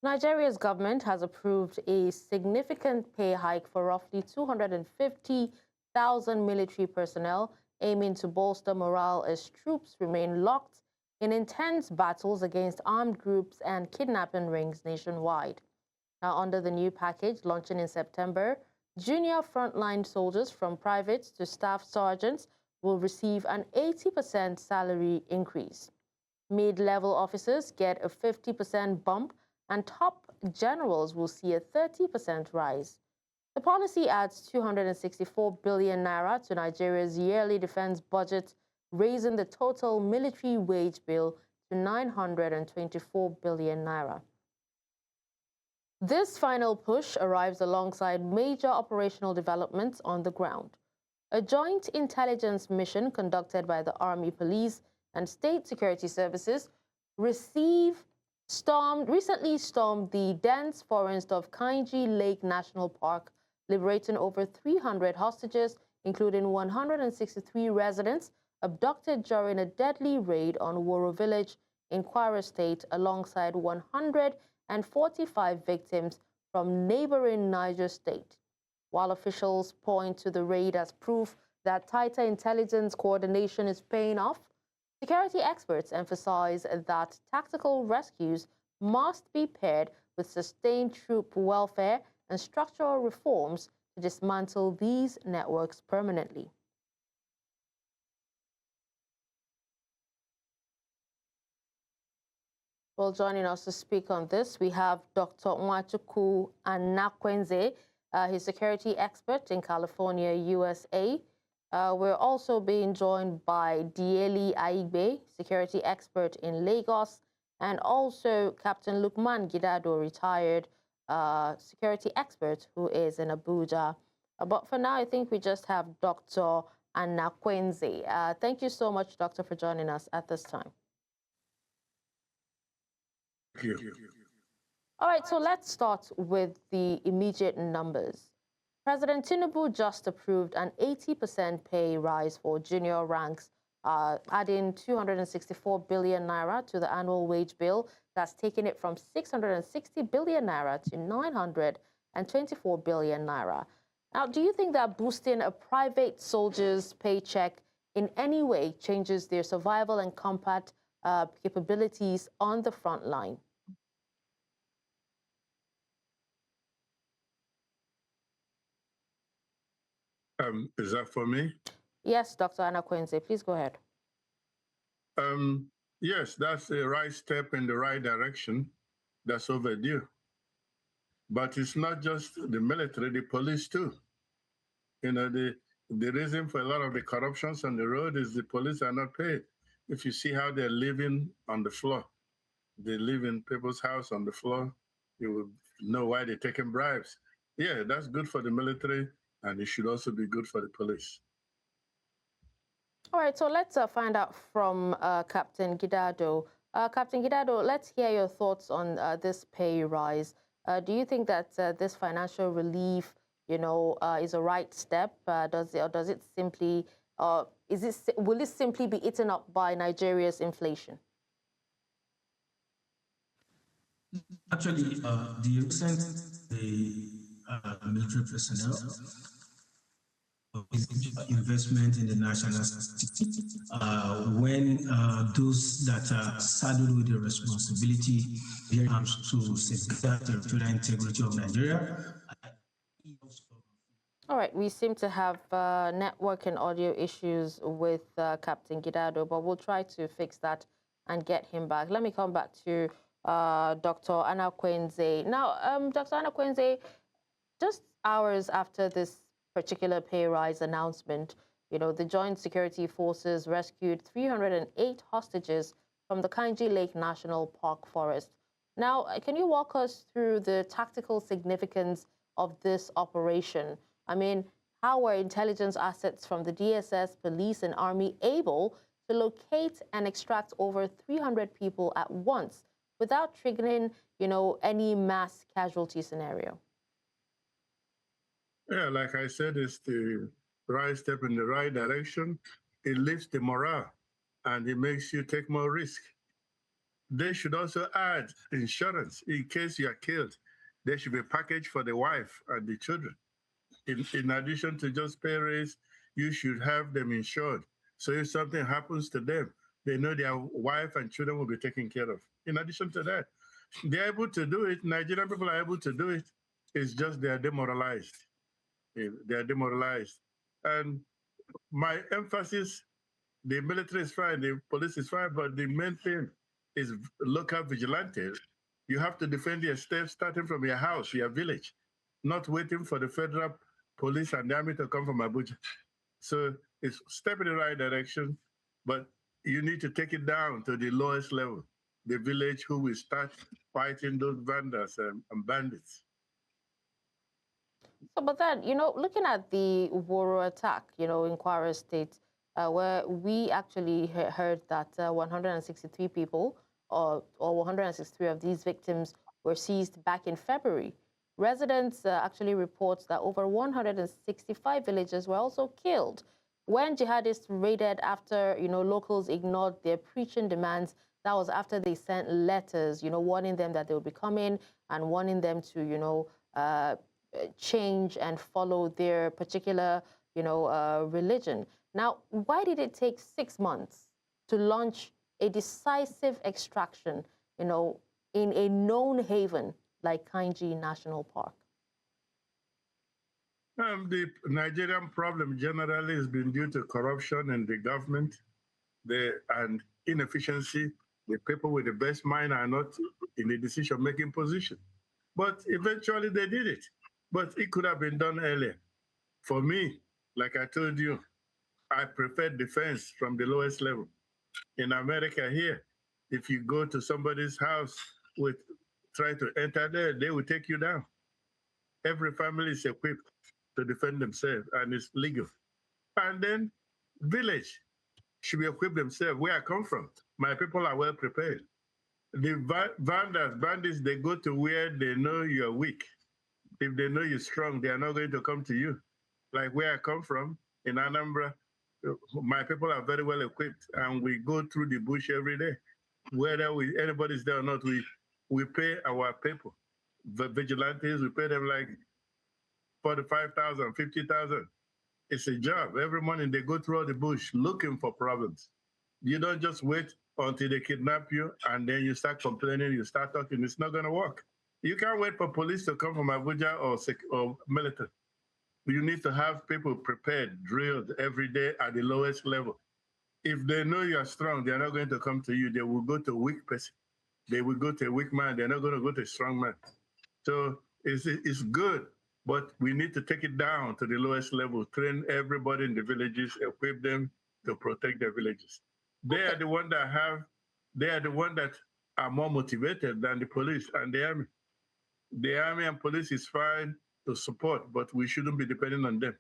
Nigeria's government has approved a significant pay hike for roughly 250,000 military personnel, aiming to bolster morale as troops remain locked in intense battles against armed groups and kidnapping rings nationwide. Now, under the new package launching in September, junior frontline soldiers from privates to staff sergeants will receive an 80% salary increase. Mid-level officers get a 50% bump, and top generals will see a 30% rise. The policy adds 264 billion naira to Nigeria's yearly defense budget, raising the total military wage bill to 924 billion naira. This final push arrives alongside major operational developments on the ground. A joint intelligence mission conducted by the Army, Police, and State Security Services recently stormed the dense forest of Kainji Lake National Park, liberating over 300 hostages, including 163 residents abducted during a deadly raid on Woro village in Kwara State, alongside 145 victims from neighboring Niger State. While officials point to the raid as proof that tighter intelligence coordination is paying off, security experts emphasize that tactical rescues must be paired with sustained troop welfare and structural reforms to dismantle these networks permanently. Well, joining us to speak on this, we have Dr. Nwachukwu Anakweneze. He's security expert in California, USA. We're also being joined by Diyeli Aigbe, security expert in Lagos, and also Captain Luqman Gidado, retired security expert who is in Abuja. But for now, I think we just have Dr. Anakweneze. Thank you so much, Doctor, for joining us at this time. Thank you. All right, so let's start with the immediate numbers. President Tinubu just approved an 80% pay rise for junior ranks, adding 264 billion naira to the annual wage bill. That's taking it from 660 billion naira to 924 billion naira. Now, do you think that boosting a private soldier's paycheck in any way changes their survival and combat capabilities on the front line? Is that for me? Yes, Dr. Anakweneze, please go ahead. Yes, that's a right step in the right direction. That's overdue. But it's not just the military, the police too. You know, the reason for a lot of the corruptions on the road is the police are not paid. If you see how they're living on the floor, they live in people's house on the floor, you will know why they're taking bribes. Yeah, that's good for the military, and it should also be good for the police. All right, so let's find out from Captain Gidado. Captain Gidado, let's hear your thoughts on this pay rise. Do you think that this financial relief, is a right step? Will it simply be eaten up by Nigeria's inflation? Actually, the recent military personnel investment in the national security, when those that are saddled with the responsibility to safeguard the territorial integrity of Nigeria. All right, we seem to have network and audio issues with Captain Gidado, but we'll try to fix that and get him back. Let me come back to Dr. Anakweneze. Now, Dr. Anakweneze, just hours after this particular pay rise announcement, the Joint Security Forces rescued 308 hostages from the Kainji Lake National Park forest. Now, can you walk us through the tactical significance of this operation? I mean, how were intelligence assets from the DSS, police, and army able to locate and extract over 300 people at once without triggering, any mass casualty scenario? Yeah, like I said, it's the right step in the right direction. It lifts the morale, and it makes you take more risk. they should also add insurance in case you are killed. There should be a package for the wife and the children. In addition to just pay raise, you should have them insured. So if something happens to them, they know their wife and children will be taken care of. In addition to that, they're able to do it. Nigerian people are able to do it. It's just they are demoralized. They are demoralized. And my emphasis, the military is fine, the police is fine, but the main thing is local vigilantes. You have to defend your state starting from your house, your village, not waiting for the federal police and the army to come from Abuja. So it's a step in the right direction, but you need to take it down to the lowest level, the village who will start fighting those vandals and bandits. So, but then, looking at the Woro attack, in Kwara State, where we actually heard that 163 people or 163 of these victims were seized back in February. Residents actually report that over 165 villagers were also killed when jihadists raided after, locals ignored their preaching demands. That was after they sent letters, warning them that they would be coming and warning them to, change and follow their particular, religion. Now, why did it take 6 months to launch a decisive extraction, in a known haven like Kainji National Park? The Nigerian problem generally has been due to corruption in the government and inefficiency. The people with the best mind are not in the decision-making position. But eventually they did it. But it could have been done earlier. For me, like I told you, I prefer defense from the lowest level. In America here, if you go to somebody's house try to enter there, they will take you down. Every family is equipped to defend themselves, and it's legal. And then village should be equipped themselves. Where I come from, my people are well prepared. The bandits, they go to where they know you're weak. If they know you're strong, they are not going to come to you. Like where I come from, in Anambra, my people are very well equipped, and we go through the bush every day. Whether anybody's there or not, we pay our people. The vigilantes, we pay them like 45,000, 50,000. It's a job. Every morning they go through the bush looking for problems. You don't just wait until they kidnap you and then you start complaining, you start talking. It's not going to work. You can't wait for police to come from Abuja or military. You need to have people prepared, drilled every day at the lowest level. If they know you are strong, they're not going to come to you. They will go to a weak person. They will go to a weak man. They're not going to go to a strong man. So it's good, but we need to take it down to the lowest level, train everybody in the villages, equip them to protect their villages. They are the one that are more motivated than the police and the army. The army and police is fine to support, but we shouldn't be depending on them.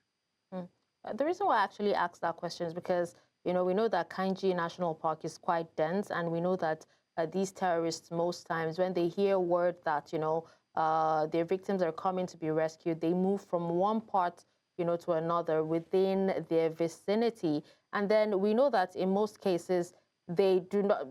The reason why I actually asked that question is because, we know that Kainji National Park is quite dense, and we know that these terrorists, most times, when they hear word that, their victims are coming to be rescued, they move from one part, to another within their vicinity. And then we know that in most cases, they do not,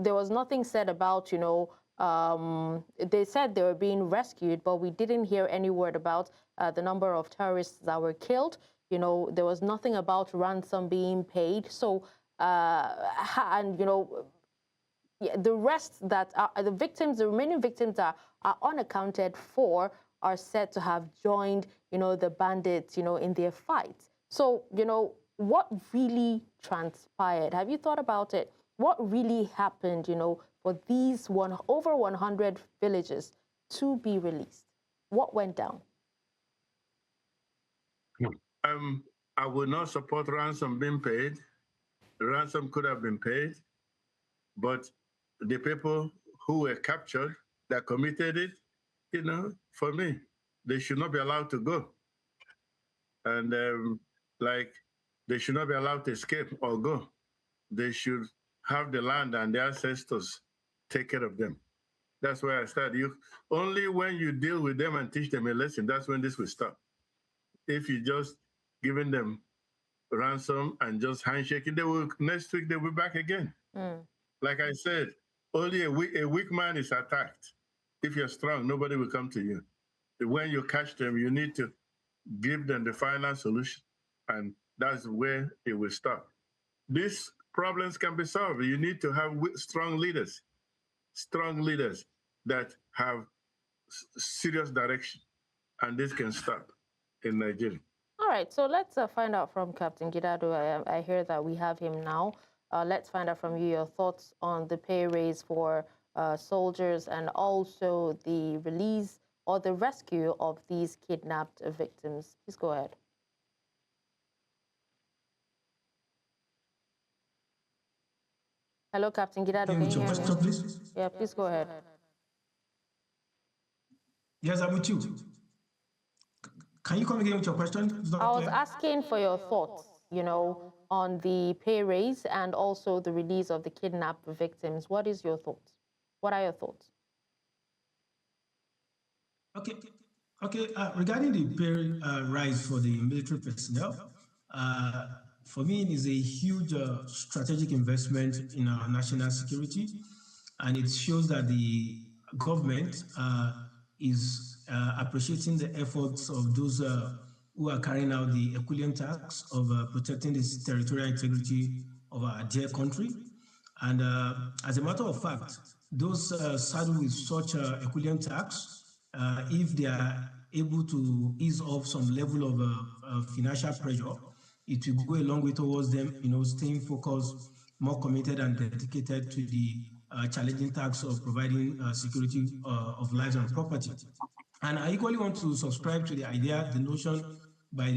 there was nothing said about, they said they were being rescued, but we didn't hear any word about the number of terrorists that were killed. There was nothing about ransom being paid. So, and, the rest that are the victims, the remaining victims that are unaccounted for, are said to have joined, the bandits, in their fight. So, what really transpired? Have you thought about it? What really happened, for these over 100 villages to be released? What went down? I would not support ransom being paid. Ransom could have been paid, but the people who were captured that committed it, for me, they should not be allowed to go. And they should not be allowed to escape or go. They should have the land and the ancestors take care of them. That's where I started. Only when you deal with them and teach them a lesson, that's when this will stop. If you just giving them ransom and just handshaking, next week they'll be back again. Like I said, Only a weak man is attacked. If you're strong, nobody will come to you. When you catch them, you need to give them the final solution, and that's where it will stop. These problems can be solved. You need to have strong leaders that have serious direction, and this can stop in Nigeria. All right, so let's find out from Captain Gidado. I hear that we have him now. Let's find out from you your thoughts on the pay raise for soldiers and also the release or the rescue of these kidnapped victims. Please go ahead. Hello, Captain Gidado. Can you hear me? Please? Yeah, please go ahead. Yes, I'm with you. Can you come again with your question? I was asking for your thoughts, on the pay raise and also the release of the kidnapped victims. What is your thoughts? What are your thoughts? Okay. Regarding the pay rise for the military personnel, for me, it is a huge strategic investment in our national security, and it shows that the government is appreciating the efforts of those who are carrying out the Herculean task of protecting the territorial integrity of our dear country. And as a matter of fact, those saddled with such Herculean tasks, if they are able to ease off some level of financial pressure, it will go a long way towards them, staying focused, more committed and dedicated to the challenging task of providing security of lives and property. And I equally want to subscribe to the idea, the notion by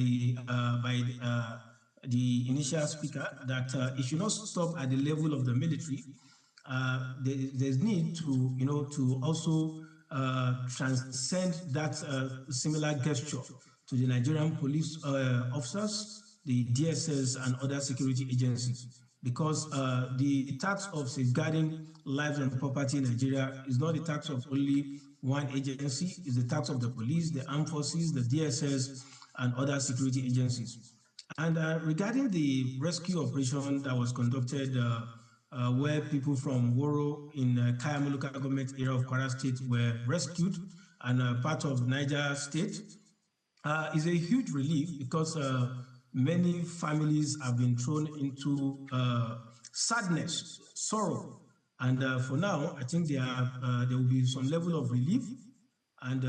the initial speaker that it should not stop at the level of the military. There's need to, to also transcend that similar gesture to the Nigerian police officers, the DSS, and other security agencies, because the task of safeguarding lives and property in Nigeria is not the task of only one agency, it's the task of the police, the armed forces, the DSS, and other security agencies. And regarding the rescue operation that was conducted where people from Woro in Kayama local government area of Kwara State were rescued and part of Niger State, is a huge relief because many families have been thrown into sadness, sorrow. And for now, I think there will be some level of relief, and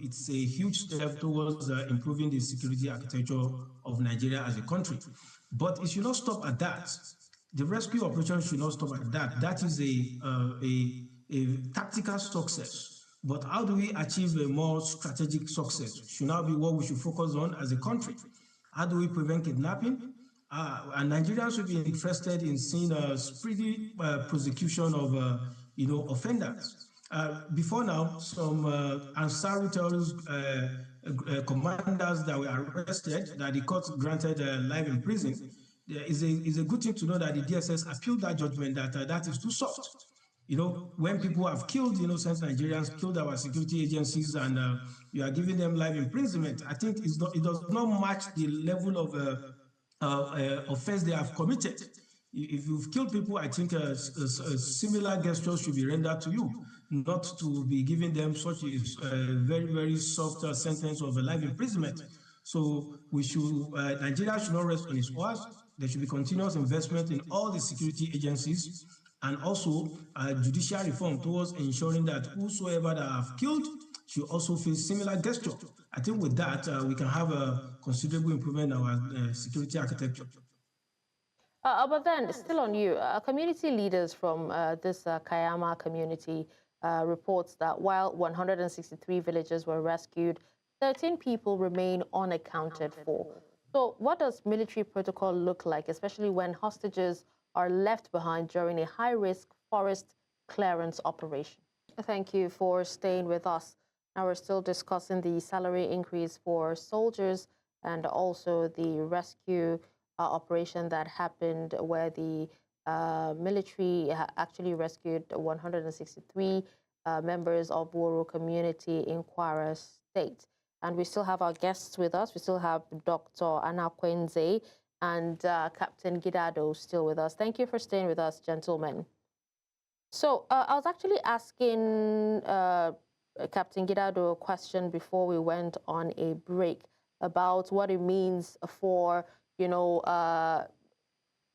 it's a huge step towards improving the security architecture of Nigeria as a country. But it should not stop at that. The rescue operation should not stop at that. That is a tactical success. But how do we achieve a more strategic success? Should now be what we should focus on as a country. How do we prevent kidnapping? And Nigerians should be interested in seeing a speedy prosecution of offenders. Before now, some Ansari terrorist commanders that were arrested, that the court granted life in prison, is a good thing to know that the DSS appealed that judgment that that is too soft. When people have killed innocent Nigerians, killed our security agencies, and you are giving them life imprisonment, I think it does not match the level of offense they have committed. If you've killed people, I think a similar gesture should be rendered to you, not to be giving them such a very, very soft sentence of a life imprisonment. So Nigeria should not rest on its oars. There should be continuous investment in all the security agencies, and also judicial reform towards ensuring that whosoever that have killed should also face similar gesture. I think with that, we can have a considerable improvement in our security architecture. But then, still on you, community leaders from this Kayama community reports that while 163 villagers were rescued, 13 people remain unaccounted for. So what does military protocol look like, especially when hostages are left behind during a high-risk forest clearance operation? Thank you for staying with us. Now we're still discussing the salary increase for soldiers and also the rescue operation that happened where the military actually rescued 163 members of Woro community in Kwara State. And we still have our guests with us. We still have Dr. Anakweneze and Captain Gidado still with us. Thank you for staying with us, gentlemen. So I was actually asking Captain Gidado a question before we went on a break about what it means for,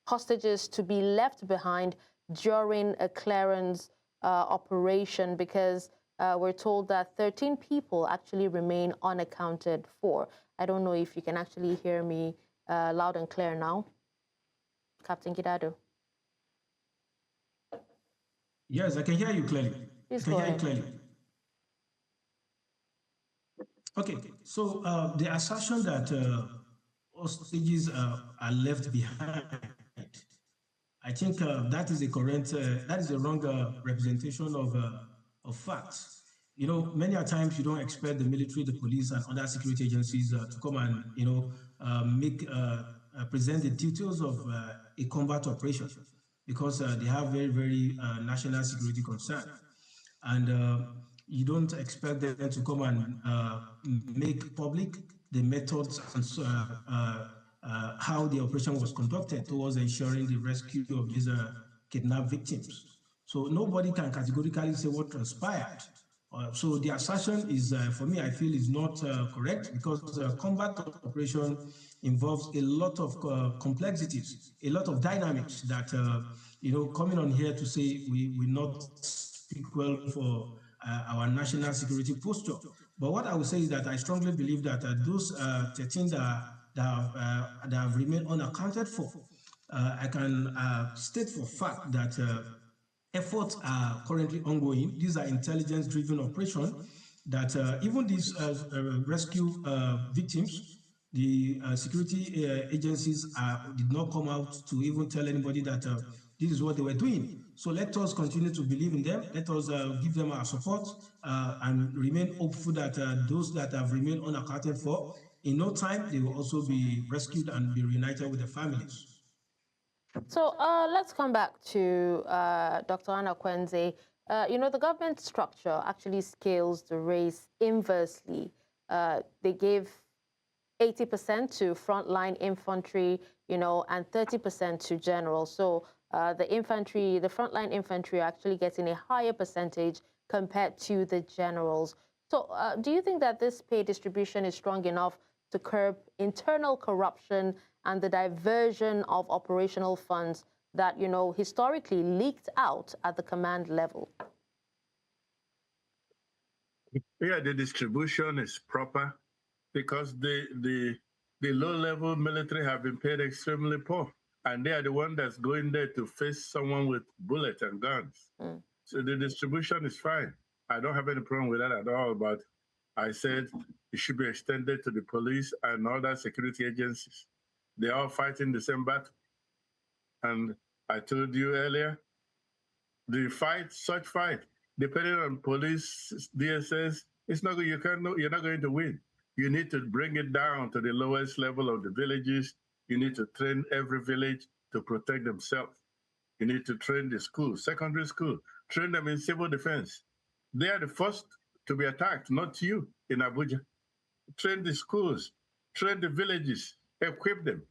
hostages to be left behind during a clearance operation, because we're told that 13 people actually remain unaccounted for. I don't know if you can actually hear me loud and clear now, Captain Gidado. Yes, I can hear you clearly. Please I can go hear ahead. you clearly. Okay, so the assertion that hostages are left behind, I think that is a correct, that is a wrong representation of facts. You know, many a times you don't expect the military, the police, and other security agencies to come and present the details of a combat operation, because they have very, very national security concern, and you don't expect them to come and make public the methods and how the operation was conducted towards ensuring the rescue of these kidnapped victims. So nobody can categorically say what transpired. So the assertion is, for me, I feel is not correct, because combat operation involves a lot of complexities, a lot of dynamics that, coming on here to say we not speak well for our national security posture. But what I would say is that I strongly believe that those 13 that have remained unaccounted for, I can state for fact that efforts are currently ongoing. These are intelligence-driven operations that even these rescue victims, the security agencies did not come out to even tell anybody that this is what they were doing. So let us continue to believe in them. Let us give them our support and remain hopeful that those that have remained unaccounted for, in no time, they will also be rescued and be reunited with their families. So let's come back to Dr. Anakweneze. The government structure actually scales the race inversely. They give 80% to frontline infantry, and 30% to generals. So the frontline infantry are actually getting a higher percentage compared to the generals. So do you think that this pay distribution is strong enough to curb internal corruption and the diversion of operational funds that, historically leaked out at the command level? Yeah, the distribution is proper, because the low-level military have been paid extremely poor, and they are the one that's going there to face someone with bullets and guns. So the distribution is fine. I don't have any problem with that at all, but I said it should be extended to the police and other security agencies. They're all fighting the same battle. And I told you earlier, such fight, depending on police, DSS, you're not going to win. You need to bring it down to the lowest level of the villages. You need to train every village to protect themselves. You need to train the school, secondary school, train them in civil defense. They are the first to be attacked, not you in Abuja. Train the schools, train the villages, equip them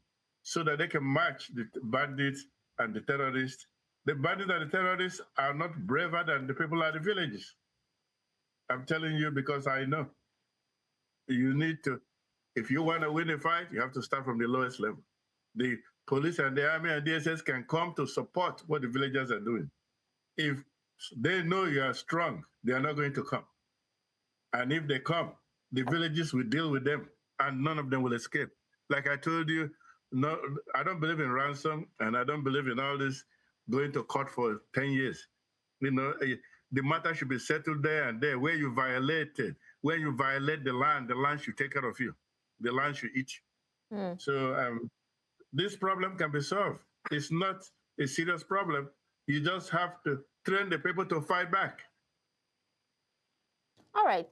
so that they can match the bandits and the terrorists. The bandits and the terrorists are not braver than the people at the villages. I'm telling you because I know. You need to, if you want to win a fight, you have to start from the lowest level. The police and the army and DSS can come to support what the villagers are doing. If they know you are strong, they are not going to come. And if they come, the villages will deal with them and none of them will escape. Like I told you, no, I don't believe in ransom and I don't believe in all this going to court for 10 years. The matter should be settled there and there. Where you violated, when you violate the land should take care of you. The land should eat you. So this problem can be solved. It's not a serious problem. You just have to train the people to fight back. All right.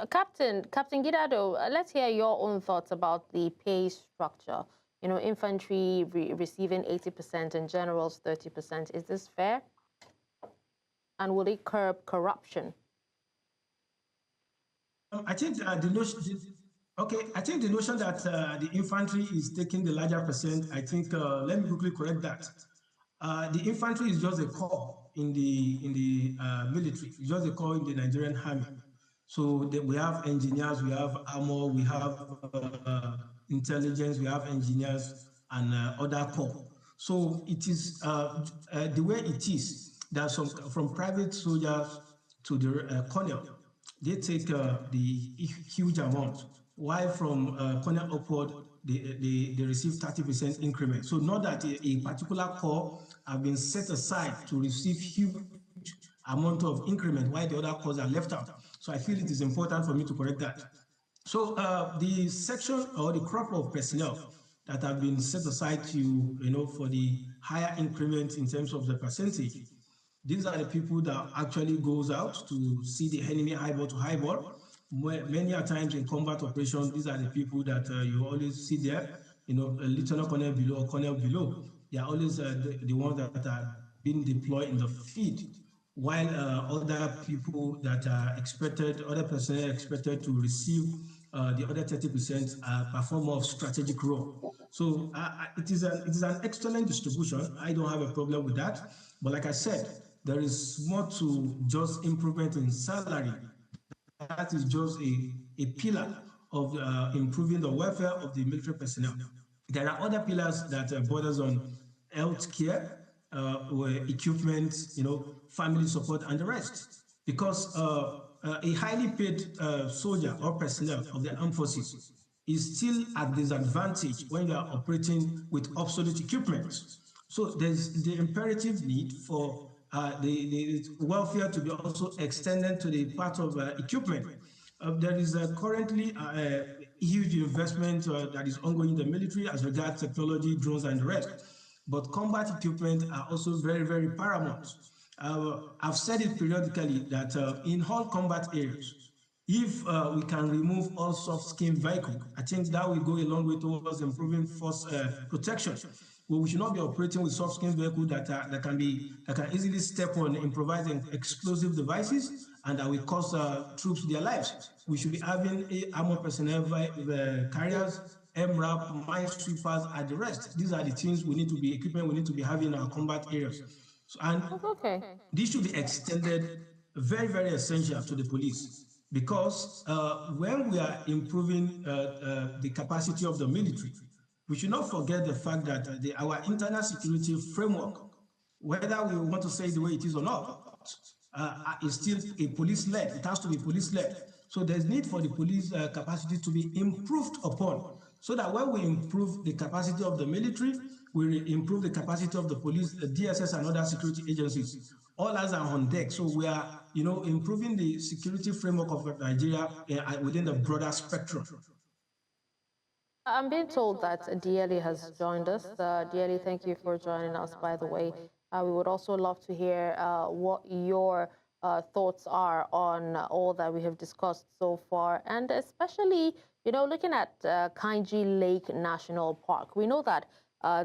Captain Gidado, let's hear your own thoughts about the pay structure. Infantry receiving 80% and generals 30%. Is this fair? And will it curb corruption? I think the notion that the infantry is taking the larger percent, I think, let me quickly correct that. The infantry is just a corps. in the military. It's just a corps in the Nigerian Army. So we have engineers, we have armor, we have intelligence, we have engineers and other corps. So it is the way it is that from private soldiers to the colonel, they take the huge amount, while from colonel upward, they receive 30% increment. So not that a particular corps have been set aside to receive huge amount of increment, while the other corps are left out. So I feel it is important for me to correct that. So the section or the crop of personnel that have been set aside to, for the higher increment in terms of the percentage, these are the people that actually goes out to see the enemy eyeball to eyeball. Many a times in combat operations, these are the people that you always see there, a lieutenant colonel below or colonel below. They are always the ones that are being deployed in the field, while other people that are expected, other personnel expected to receive the other 30% perform more of strategic role. So it is an excellent distribution. I don't have a problem with that. But like I said, there is more to just improvement in salary. That is just a pillar of improving the welfare of the military personnel. There are other pillars that borders on health care, equipment, family support, and the rest. Because a highly paid soldier or personnel of the armed forces is still at disadvantage when you are operating with obsolete equipment. So there's the imperative need for the welfare to be also extended to the part of equipment. There is currently a huge investment that is ongoing in the military as regards technology, drones, and the rest. But combat equipment are also very, very paramount. I've said it periodically that in all combat areas, if we can remove all soft-skin vehicles, I think that will go a long way towards improving force protection. Well, we should not be operating with soft-skin vehicles that can easily step on improvising explosive devices and that will cost troops their lives. We should be having armored personnel carriers, MRAP, minesweepers, and the rest. These are the things we need to be equipment we need to be having in our combat areas. So, and this should be extended very, very essential to the police. Because when we are improving the capacity of the military, we should not forget the fact that our internal security framework, whether we want to say the way it is or not, is still a police-led. It has to be police-led. So there's need for the police capacity to be improved upon, so that when we improve the capacity of the military, we improve the capacity of the police, the DSS, and other security agencies. All eyes are on deck. So we are, improving the security framework of Nigeria within the broader spectrum. I'm being told that Diyeli has joined us. Diyeli, thank you for joining us, by the way. We would also love to hear what your thoughts are on all that we have discussed so far, and especially, looking at Kainji Lake National Park. We know that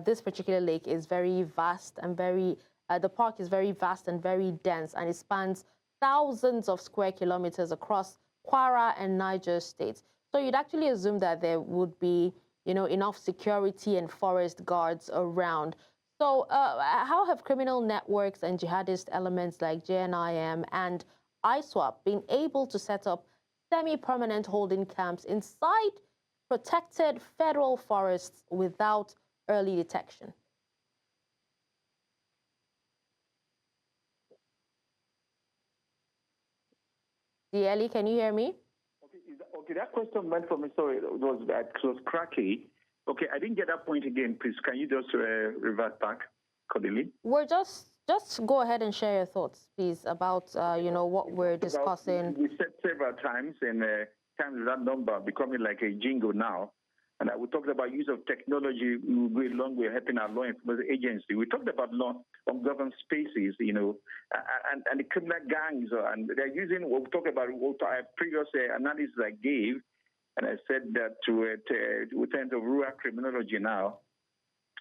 this particular lake is very vast and the park is very vast and very dense, and it spans thousands of square kilometers across Kwara and Niger states. So you'd actually assume that there would be, enough security and forest guards around. So how have criminal networks and jihadist elements like JNIM and ISWAP been able to set up semi-permanent holding camps inside protected federal forests without early detection? Diyeli, can you hear me? Okay, that question meant for me. Sorry, it was cracky. Okay, I didn't get that point again. Please, can you just revert back, Kodili? We're just go ahead and share your thoughts, please, about what we're discussing. We said several times, and times that number becoming like a jingle now. And we talked about use of technology. We will go a long way helping our law enforcement agency. We talked about ungoverned spaces, and the criminal gangs, and they're using what we talked about. What our previous analysis I gave, and I said that we turn to rural criminology now,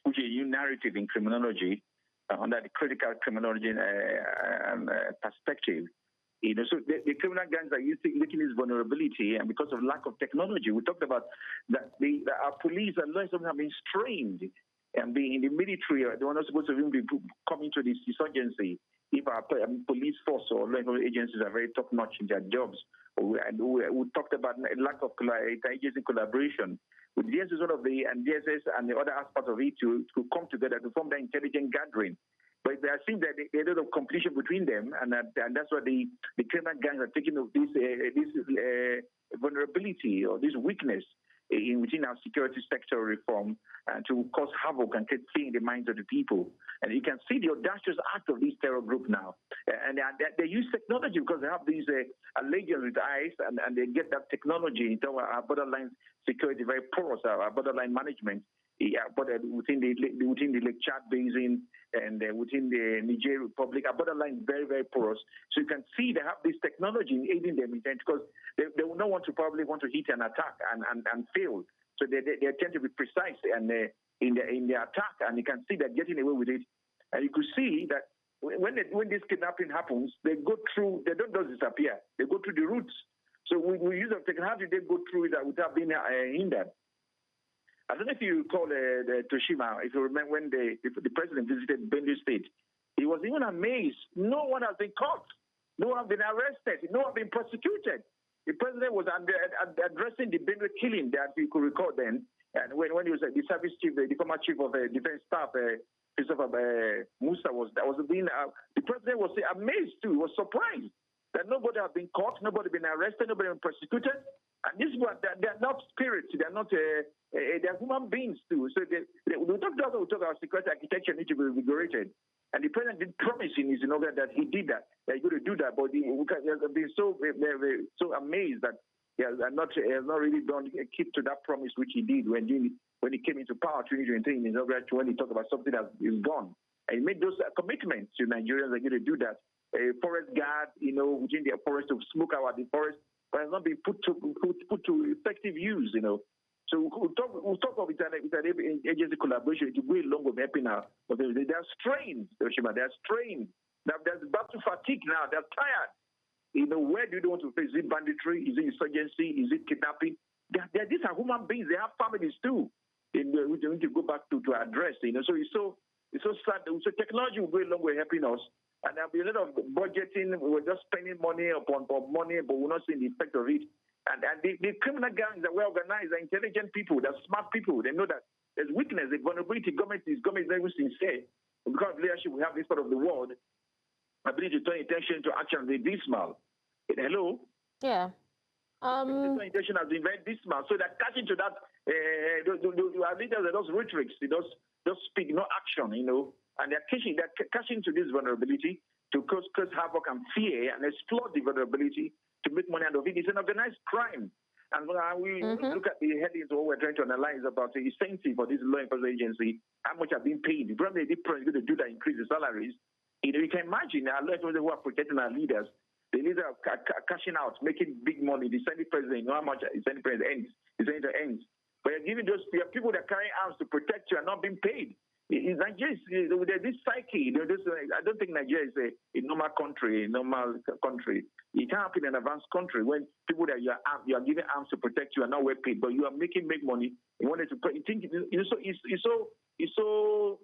which is a new narrative in criminology under the critical criminology perspective. So the criminal gangs are looking at this vulnerability, and because of lack of technology, we talked about that our police and law enforcement have been strained, and being in the military, they were not supposed to even be coming to this insurgency. if our police force or law enforcement agencies are very top-notch in their jobs. And we talked about lack of interagency collaboration. With DSS, and DSS and the other aspects of it to come together to form that intelligent gathering. But I think that there's a lot of competition between them, and that's why the criminal gangs are taking of this vulnerability or this weakness within our security sector reform to cause havoc and create fear in the minds of the people. And you can see the audacious act of this terror group now. And they use technology because they have these allegiance with ICE, and they get that technology into our borderline security, very porous, our borderline management. But within the Lake Chad Basin and within the Niger Republic, our borderline is very, very porous. So you can see they have this technology aiding them because they will not want to hit an attack and fail. So they tend to be precise and in their attack, and you can see they're getting away with it. And you could see that when this kidnapping happens, they go through. They don't just disappear. They go through the routes. So we use the technology. They go through it without being hindered. I don't know if you recall Toshima, if you remember when the president visited Benue State, he was even amazed. No one has been caught. No one has been arrested. No one has been prosecuted. The president was addressing the Benue killing that you could recall then. And when he was the service chief, the former chief of defense staff, Christopher Musa the president was amazed too. He was surprised that nobody has been caught, nobody has been arrested, nobody has been prosecuted. And this is what they're not spirits. They're not. They're human beings too. So we talk about security architecture need to be revigorated. And the president did promise in his inauguration that he did that. That he's going to do that. But he has been so amazed that he has not really done keep to that promise which he did when he came into power 2023 in his inauguration, when he talked about something that is gone. And he made those commitments to Nigerians that are going to do that. A forest guard, within the forest to smoke out the forest, but has not been put to effective use, So we'll talk of agency collaboration to go along with helping out. But they are strained, Hiroshima. They are strained. There's battle fatigue now. They're tired. Where do they want to face? Is it banditry? Is it insurgency? Is it kidnapping? These are human beings. They have families too. We need to go back to address. So it's so sad. So technology will go along with helping us. And there'll be a lot of budgeting. We're just spending money upon money, but we're not seeing the effect of it. And the criminal gangs are well organized, are intelligent people, they're smart people. They know that there's weakness, the vulnerability. Government is very sincere. Because of leadership we have this part of the world, ability to turn attention to action is dismal. Hello? Yeah. The intention has been very dismal. So they're catching to that. Our leaders are those rhetorics. They just speak, no action, And they're catching to this vulnerability to cause havoc and fear and exploit the vulnerability to make money out of it. It's an organized crime. And we look at the headings of what we're trying to analyze about the incentive for this law enforcement agency, how much are being paid. The problem is going to do that, increase the salaries. You can imagine our law enforcement who are protecting our leaders. The leaders are cashing out, making big money. The Senate president, how much the Senate president ends. But you're giving those people that carry arms to protect you are not being paid. In Nigeria, there's this psyche. I don't think Nigeria is a normal country. It can't happen in an advanced country when people that you are giving arms to protect you are not well paid, but you are making money. You wanted to. You think it's so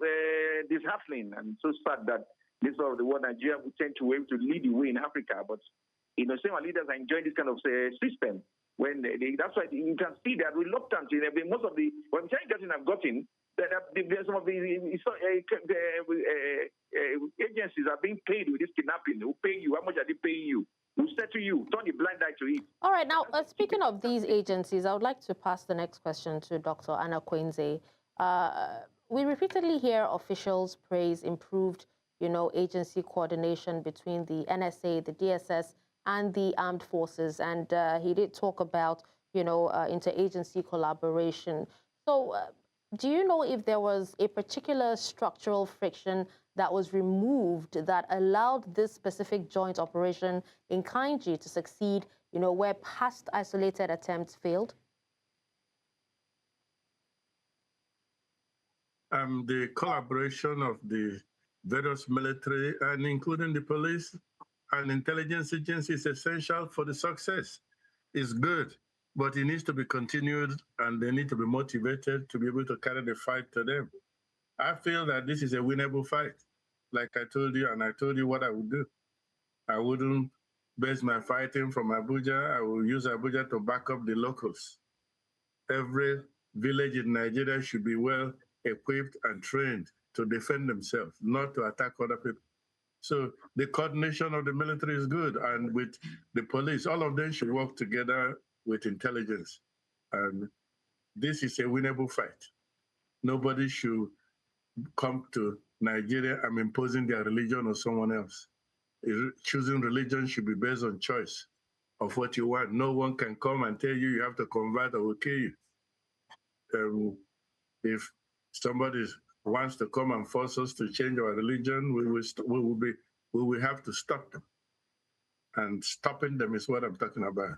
disheartening and so sad that this part of the world, Nigeria, would tend to be able to lead the way in Africa. But some leaders are enjoying this kind of system. When that's why you can see they are reluctant. Most of the I've gotten. There's some of the agencies are being paid with this kidnapping. Who pay you? How much are they paying you? Who said to you, turn the blind eye to it? All right. Now, speaking of these agencies, I would like to pass the next question to Dr. Anakweneze. We repeatedly hear officials praise improved, agency coordination between the NSA, the DSS, and the armed forces. And he did talk about, interagency collaboration. So, do you know if there was a particular structural friction that was removed that allowed this specific joint operation in Kainji to succeed, where past isolated attempts failed? The collaboration of the various military and including the police and intelligence agencies is essential for the success. It's good. But it needs to be continued, and they need to be motivated to be able to carry the fight to them. I feel that this is a winnable fight. like I told you, and I told you what I would do. I wouldn't base my fighting from Abuja. I will use Abuja to back up the locals. Every village in Nigeria should be well equipped and trained to defend themselves, not to attack other people. So the coordination of the military is good, and with the police, all of them should work together with intelligence. And this is a winnable fight. Nobody should come to Nigeria and imposing their religion on someone else. Choosing religion should be based on choice of what you want. No one can come and tell you you have to convert or we'll kill you. If somebody wants to come and force us to change our religion, we will have to stop them. And stopping them is what I'm talking about.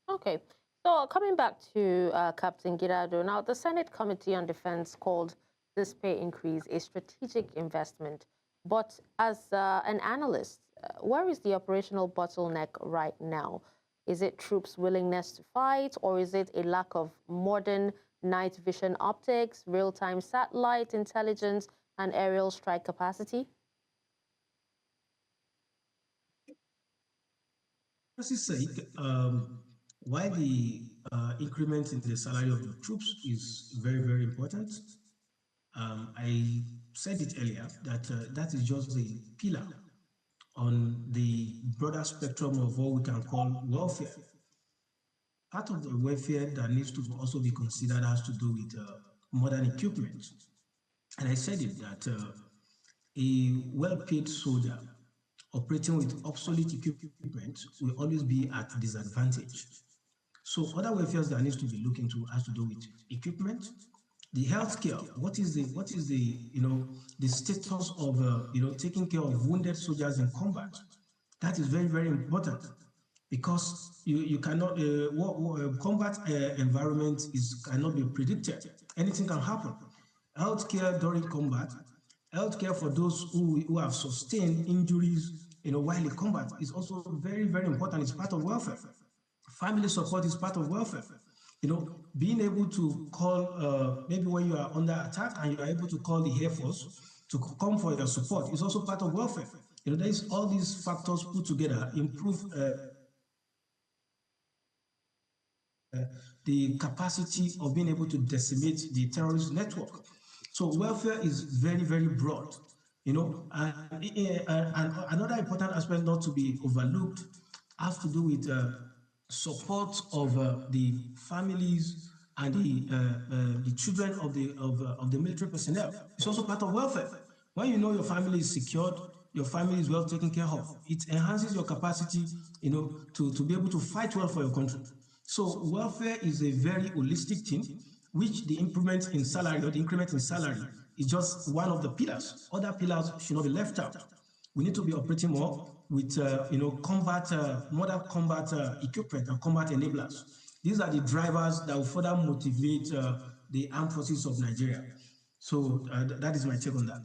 Okay. So coming back to Captain Gidado, now the Senate Committee on Defense called this pay increase a strategic investment. But as an analyst, where is the operational bottleneck right now? Is it troops' willingness to fight, or is it a lack of modern night vision optics, real-time satellite intelligence, and aerial strike capacity? As you say, why the increment in the salary of the troops is very, very important. I said it earlier that that is just a pillar on the broader spectrum of what we can call welfare. Part of the welfare that needs to also be considered has to do with modern equipment. And I said it that a well-paid soldier operating with obsolete equipment will always be at disadvantage. So other welfares that needs to be looked into has to do with equipment, the healthcare. What is the the status of taking care of wounded soldiers in combat? That is very, very important, because you cannot combat environment cannot be predicted. Anything can happen. Healthcare during combat, healthcare for those who have sustained injuries while in combat is also very, very important. It's part of welfare. Family support is part of welfare. Being able to call maybe when you are under attack and you are able to call the Air Force to come for your support is also part of welfare. There's all these factors put together improve the capacity of being able to decimate the terrorist network. So welfare is very, very broad. And another important aspect not to be overlooked has to do with support of the families and the children of the military personnel. It's also part of welfare. When you know your family is secured, your family is well taken care of, it enhances your capacity, to be able to fight well for your country. So welfare is a very holistic thing, which the increment in salary is just one of the pillars. Other pillars should not be left out. We need to be operating more with modern combat equipment and combat enablers. These are the drivers that will further motivate the armed forces of Nigeria. So that is my take on that.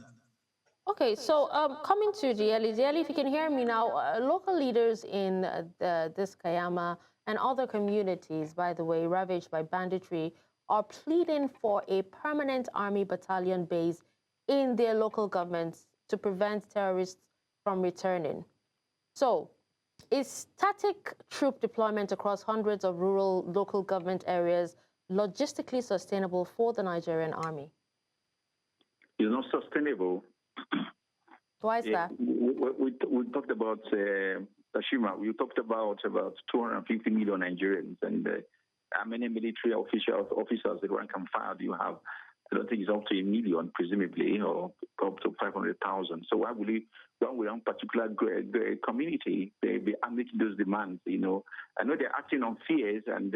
Okay, so coming to Diyeli, if you can hear me now, local leaders in this Kayama and other communities, by the way, ravaged by banditry, are pleading for a permanent army battalion base in their local governments to prevent terrorists from returning. So, is static troop deployment across hundreds of rural local government areas logistically sustainable for the Nigerian army? It's not sustainable. Why is that? We talked about Tashima. We talked about 250 million Nigerians, and how many military officers that rank and file do you have? I don't think it's up to 1 million, presumably, or up to 500,000. So why would one with one particular community they be meeting those demands? I know they're acting on fears, and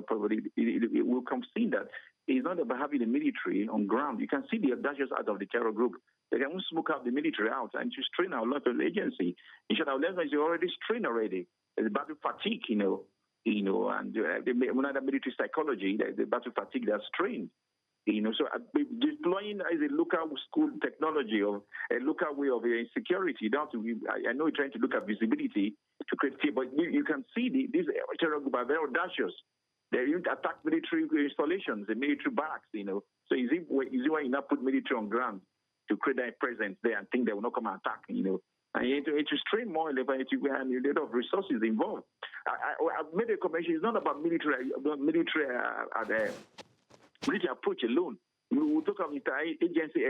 probably it will come see that it's not about having the military on ground. You can see the audacious out of the terror group. They can smoke out the military out and to strain our local agency. In short, our level is already strained already. There's battle fatigue, and another military psychology, the battle fatigue, they're strained. So deploying as a local school technology or a local way of security. I know you're trying to look at visibility to create fear, but you can see these terror groups are very audacious. They even attack military installations, the military barracks. So is it why you not put military on ground? to create that presence there and think they will not come and attack, you know. And it to strain more and a lot of resources involved. I've made a comment. It's not about military approach alone. We will talk about agency,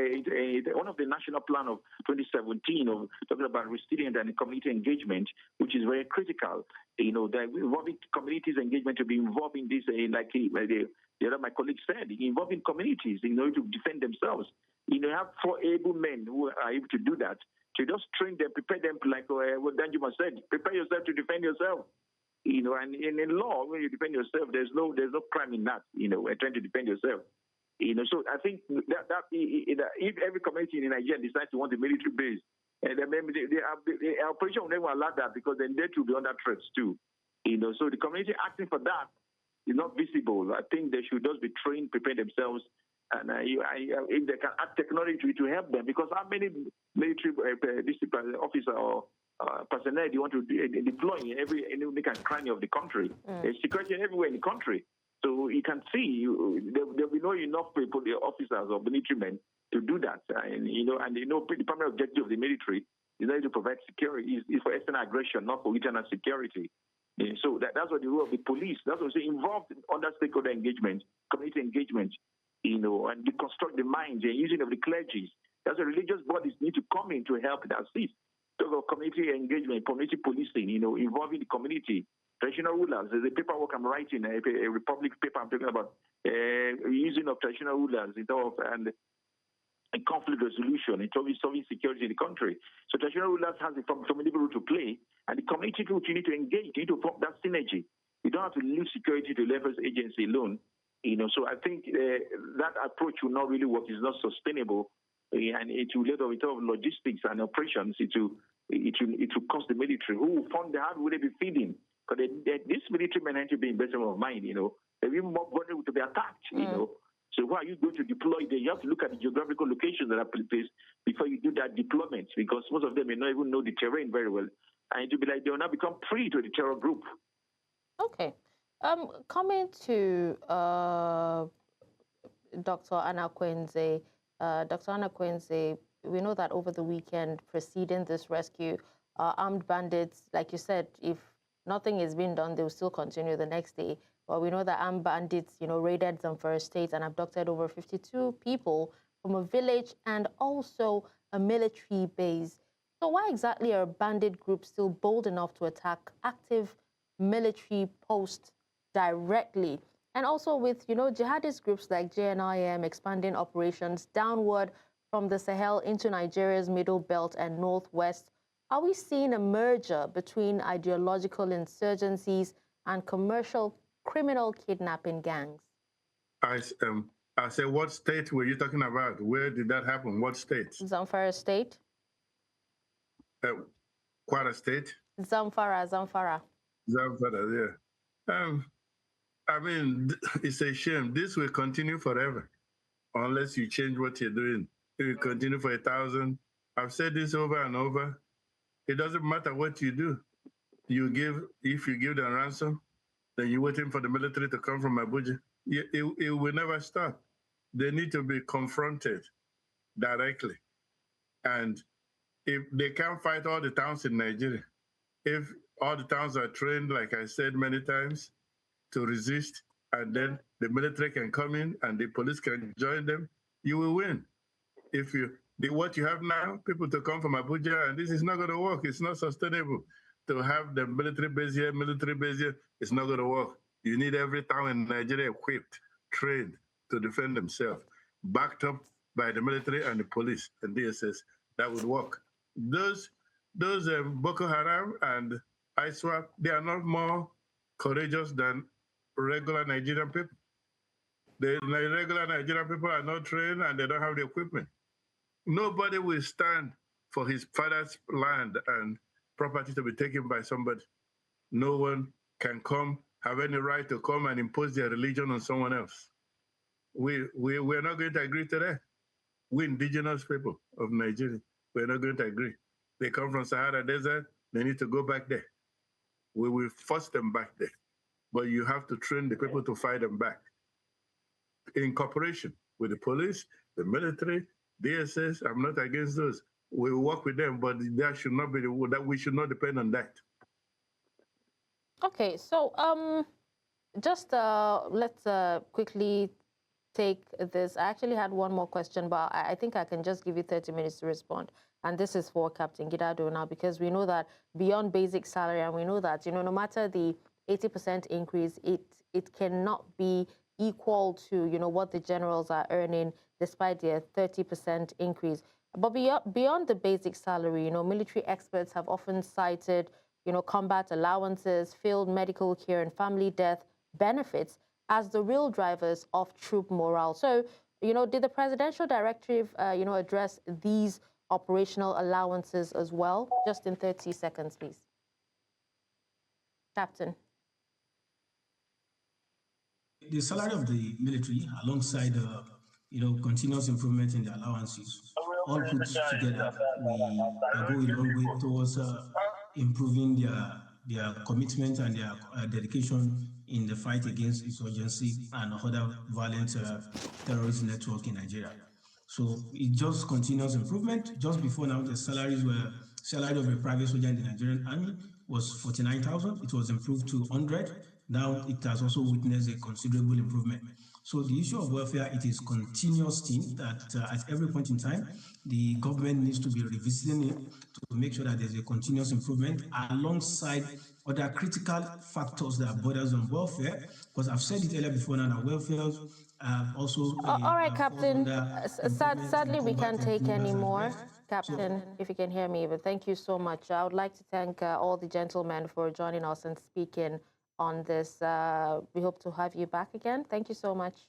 one of the national plan of 2017 of talking about resilience and community engagement, which is very critical. You know, that involving communities engagement to be involved in this, like the other my colleague said, involving communities in order to defend themselves. You know, have 4 able men who are able to do that. To just train them, prepare them, like what Danjuma said, prepare yourself to defend yourself. You know, and in law, when you defend yourself, there's no crime in that. You know, trying to defend yourself. You know, so I think that if every community in Nigeria decides to want a military base, and then maybe the operation will never allow that because then they will be under threats too. You know, so the community asking for that is not visible. I think they should just be trained, prepare themselves, and if they can add technology to help them, because how many military discipline officer or personnel do you want to deploy in every nook and cranny of the country? There's security everywhere in the country. So you can see there'll be not enough people, the officers or military men, to do that. And the primary objective of the military is not to provide security, is for external aggression, not for internal security. And so that's what the role of the police. That's what involved in other stakeholder engagement, community engagement, you know, and deconstruct the minds and using of the clergies. That's what religious bodies need to come in to help and assist. Talk about community engagement, community policing, you know, involving the community. Traditional rulers, there's a paperwork I'm writing, a Republic paper I'm talking about, using of traditional rulers in terms of and conflict resolution, in terms of solving security in the country. So traditional rulers have a formidable role to play, and the community group, you need to engage, you need to form that synergy. You don't have to leave security to leverage agency alone. You know, so I think that approach will not really work. It's not sustainable, and it will lead in terms of logistics and operations. It will cost the military. Who will fund the how will they be feeding? Because this military men have to be in better of mind, you know. They're even more vulnerable to be attacked, you know. So why are you going to deploy there? You have to look at the geographical locations that are placed before you do that deployment, because most of them may not even know the terrain very well. And it will be like they will now become prey to the terror group. Okay. Coming to Dr. Anakweneze. Dr. Anakweneze, we know that over the weekend preceding this rescue, armed bandits, like you said, if nothing is being done, they will still continue the next day. But we know that armed bandits, you know, raided Zamfara State and abducted over 52 people from a village and also a military base. So why exactly are bandit groups still bold enough to attack active military posts directly? And also with, you know, jihadist groups like JNIM expanding operations downward from the Sahel into Nigeria's middle belt and northwest, are we seeing a merger between ideological insurgencies and commercial criminal kidnapping gangs? I said, what state were you talking about? Where did that happen? What state? Zamfara State. Kwara State? Zamfara, yeah. I mean, it's a shame. This will continue forever unless you change what you're doing. It will continue for 1,000. I've said this over and over. It doesn't matter what you do. If you give them ransom, then you're waiting for the military to come from Abuja. It will never stop. They need to be confronted directly. And if they can't fight all the towns in Nigeria, if all the towns are trained, like I said many times, to resist, and then the military can come in and the police can join them, you will win. If what you have now, people to come from Abuja, and this is not going to work. It's not sustainable to have the military base here, it's not going to work. You need every town in Nigeria equipped, trained to defend themselves, backed up by the military and the police and DSS. That would work. Those Boko Haram and ISWAP, they are not more courageous than regular Nigerian people. The regular Nigerian people are not trained and they don't have the equipment. Nobody will stand for his father's land and property to be taken by somebody. No one can have any right to come and impose their religion on someone else. We're not going to agree to that. We indigenous people of Nigeria, we're not going to agree. They come from Sahara Desert, they need to go back there. We will force them back there. But you have to train the people to fight them back. In cooperation with the police, the military, DSS, I'm not against those. We work with them, but that should not be that we should not depend on that. Okay, so just let's quickly take this. I actually had one more question, but I think I can just give you 30 minutes to respond. And this is for Captain Gidado now, because we know that beyond basic salary, and we know that, no matter the 80% increase, it cannot be equal to, what the generals are earning despite their 30% increase. But beyond the basic salary, military experts have often cited, combat allowances, field medical care, and family death benefits as the real drivers of troop morale. So, did the presidential directive, address these operational allowances as well? Just in 30 seconds, please. Captain. The salary of the military, alongside continuous improvement in the allowances, all put together, we are going a long way towards improving their commitment and their dedication in the fight against insurgency and other violent terrorist network in Nigeria. So it just continuous improvement. Just before now, the salary of a private soldier in the Nigerian army was 49,000. It was improved to 100. Now it has also witnessed a considerable improvement. So the issue of welfare, it is continuous thing that at every point in time, the government needs to be revisiting it to make sure that there's a continuous improvement alongside other critical factors that borders on welfare. Because I've said it earlier before now, that welfare also... all right, Captain. Sadly, we can't take any more. Captain, if you can hear me, but thank you so much. I would like to thank all the gentlemen for joining us and speaking on this. We hope to have you back again. Thank you so much.